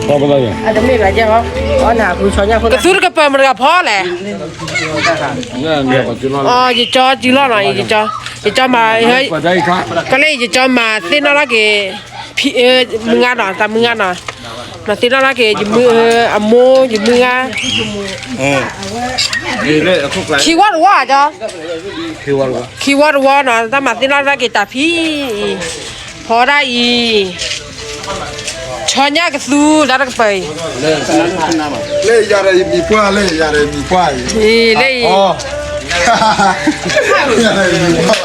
พอไปเลย啊，这没白见哦，我拿回穿家回来。个猪个本么个跑嘞？เนี่ยปัจจุบัน哦，一招就老了，一招嘛，ปัจจัยค่ะ个嘞一招嘛，对那个皮มืองานน่ะตามมืองานน่ะมา对那个就มืออะโม就มืองานนี่เลยคุกไรขี้วัดว่าจ้ะคือวันวะขี้วัดว่าน่ะตามมา对那个ตาพี่พอได้อีชอนยากระซูได้ก็ไปเล่ยาอะไรมีผ้าเล่ยาอะไรมีผ้านี่เล่อ๋อยาอะไรมีผ้า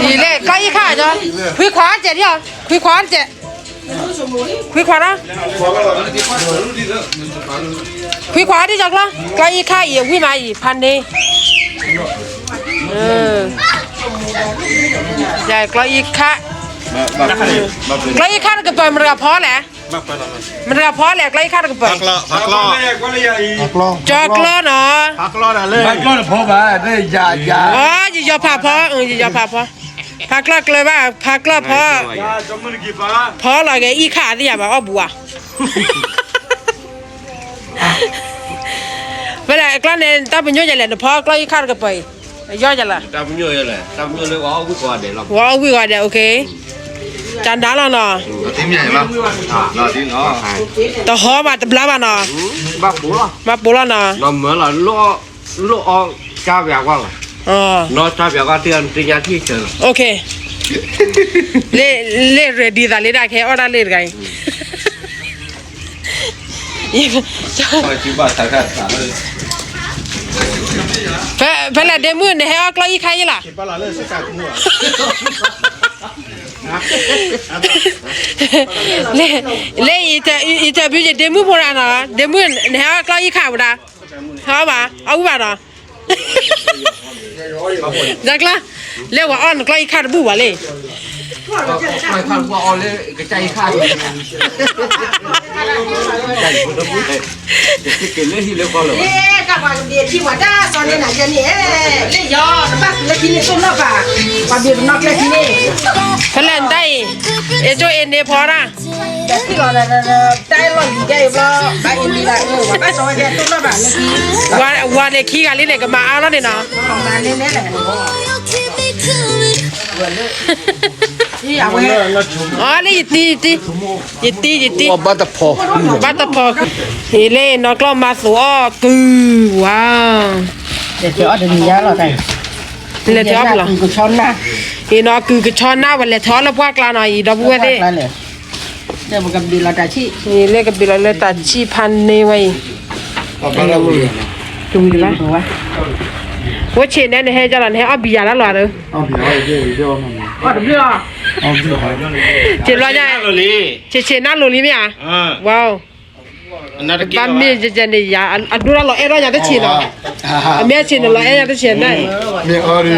นี่เล่ก็อีข้าจ้ะคุยขวานเจ็ดเดียวคุยขวานเจ็ดคุยขวานนะคุยขวานที่จักละก็อีข้าอีวิ่งมาอีพันนี่ใช่ก็อีข้าก็อีข้าก็ไปมันก็พอแหละมันก็พอแหละก็อีข้าก็ไปพักล้อจอกล้อเนาะพักล้อน่ะเลยพักล้อน่ะพอป่ะได้ยาอ๋ออย่าพาพออย่าพาพอพักล้อเลยว่าพักล้อพอพออะไรอีข้าที่อย่ามาอ้อบัวเวลากล้อเนี่ยตั้งเป็นย่อยใหญ่เลยพอกล้ออีข้าก็ไปย่อยจังละตั้งเยอะเลยตั้งเยอะเลยว่าเอาวิ่งก่อนเดี๋ยวเราว่าเอาวิ่งก่อนเดี๋ยวโอเคจานด้านละเนาะทีมใหญ่ป่ะเราทีมเนาะต่อหอมาตะบลามาเนาะบ้าปูละมาปูละเนาะเราเหมือนเราล้อจ้าแบบว่าอ๋อล้อจ้าแบบว่าเตือนตีญาที่เจอโอเคเล่เรดี้ได้เล่ได้แค่ออเดอร์เล่ไงยี่สิบบาทสักแค่สามเลยเพื่อนเดมือเนี่ยให้ออกล้ออีใครล่ะเล่อีจะบิวจะเดมือพอแล้วเนาะเดมือเนี่ยให้ออกล้ออีข่าวนะเอาป่ะเอาป่ะเนาะจักละเรียกว่าอ้อนล้ออีข่าวบุ๋วเลยไม่พันว่าออนเลยกระจายค่าอยู่ใจคนละบุ้ยจะเกิดเรื่องที่เลี้ยงก่อนเลยกับว่าเดี๋ยวที่ว่าด้าตอนนี้ไหนจะเนี่ยเล่ยอบ้านเล็กที่นี่ต้นละป่ะว่าเดี๋ยวนอกเล็กที่นี่เพื่อนได้โจเอ็นเนี่ยพอนะแต่ที่เราได้ลอยดีใจว่าไปอินดีได้ว่าไปสองแกต้นละป่ะเล็กที่ว่าเนี่ยขี้กันนี่ก็มาเอาแล้วเนี่ยเนาะมาเล่นแหละอ๋อนี่ตีบัตตพอเฮเล่นอกล้อมาสู่อ้อกือว้าวเดี๋ยวเดี๋ยวนี้ยาเราได้เล่เท้าเหรอกูช้อนนะอีนอกือกช้อนหน้าวันเล่ท้อแล้วพวกลาหน่อยดอกบัวเด้เดี๋ยวมันกับบิลาตาชีนี่เล่กับบิลาตาชีพันนี่ไว้ดูดิละว่าเชนเนี่ยให้จานให้เอาบียาแล้วหรอเลยเอาเบียร์เดี๋ยวมันอ๋อเดี๋ยวเอาเบียร์เจนร้อยใหญ่เชนน่าโลลีมั้ยว้าวบ้านเมียจะเนี่ยยาอันดูแล้วเราเอ็ร้อยยาได้เชนเหรอเมียเชนเราเอ็ยาได้เชนได้เมียออร์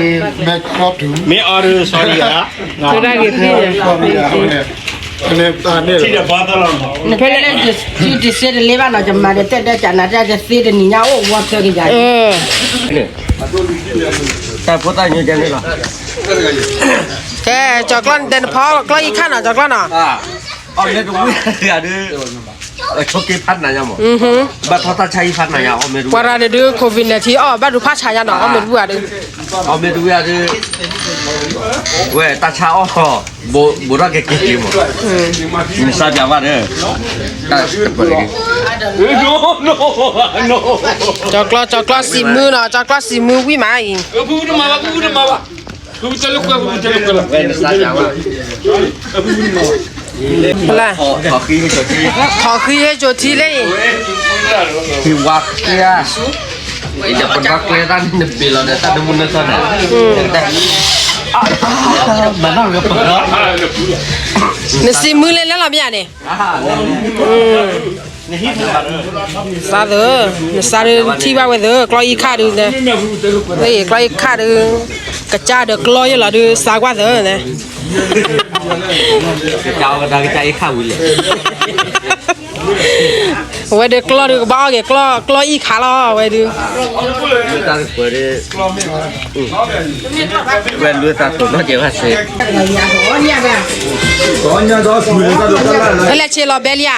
แม็กครอบถึงเมียออร์ sorry อ่ะจะได้กี่ปีเนี่ยตาเนี่ยที่จะบ้าตลอดเพื่อนเล่นที่เสียเลี้ยบ้านเราจะมาเด็ดได้จากนั้นจะเสียนี่ยาวว่าเธอกี่ใหญ่แต่พอตายเนี่ยจะไม่หรอแกจอกล้อนเดินพอกล้อนอีกขั้นอ่ะจอกล้อนอ่ะเอาเนี่ยดูเดี๋ยวดูชกกี่พันนะยังหมดบัตรทอตาชัยพันนะยังเอาเมดูว่าเราดูโควิดเนี่ยที่บัตรดูผ้าชายาหน่อเอาเมดูอ่ะดูเอาเมดูอ่ะดูเว้ยตาชาอ๋อบุรักเก่งๆหมดมีสาบยาวะเนี่ยno จอกล้อนสีมือเนาะจอกล้อนสีมือวิ่งมาอีกพูดมาพูดจะลุกเว้ยสาบยาวะอะไรขอขี้ให้โจทีเลยที่วักเนี่ยจะเป็นวักเลยตั้งในปีเราเนี่ยตั้งในมุนนั่นน่ะแต่มันน่าจะเปิดเนี่ยสีมือเล่นแล้วหรอพี่อ่ะเนี่ยซาเดอซาเดอที่ว่าเวเดอกลอยขาดูเนี่ยนี่กลอยขาดูกระจาเดอกลอยเหรอดูสากว่าเดอเนี่ยเจ้าก็ได้ใจข้าวเลยไว้เด็กกล้อดูบ้าเด็กกล้ออีขาล้อไว้ดูตั้งเปิดเว้นด้วยตาตุ่นน่าเจ๋งมากสิแล้วเชลล์เบลีย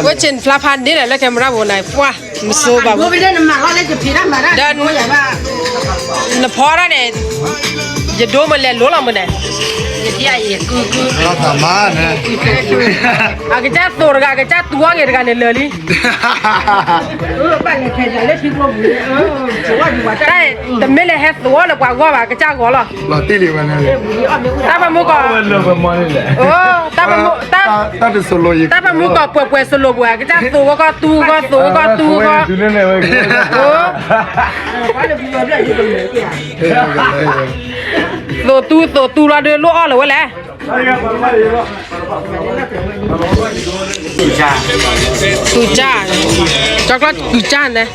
我真flap pan đi lại camera bộ này quá số bà bố bây giờ mà lo lấy chụp thì đó mà đó bố vậy ba nó phá ra này giờ đố mà lên lúa làm mình này thì ai cứ เราทำมาเนี่ย à cái cha tổ cái cha tua cái này lừa đi bạn này thấy lấy phim không chỗ gì mà đây tầm mấy là hết tua là quả qua bà cái cha quả là เราตีหลิวกันเนี่ย ta mà mua cỏ ta mà mua ตาเป็นโซโลอีก ta mà mua cỏ quẹt solo bùa cái cha tua có tu có quá là bây giờ gì vậy kìa tổ tu là đưa lúa rồi lẽ tu cha chocolate tu cha này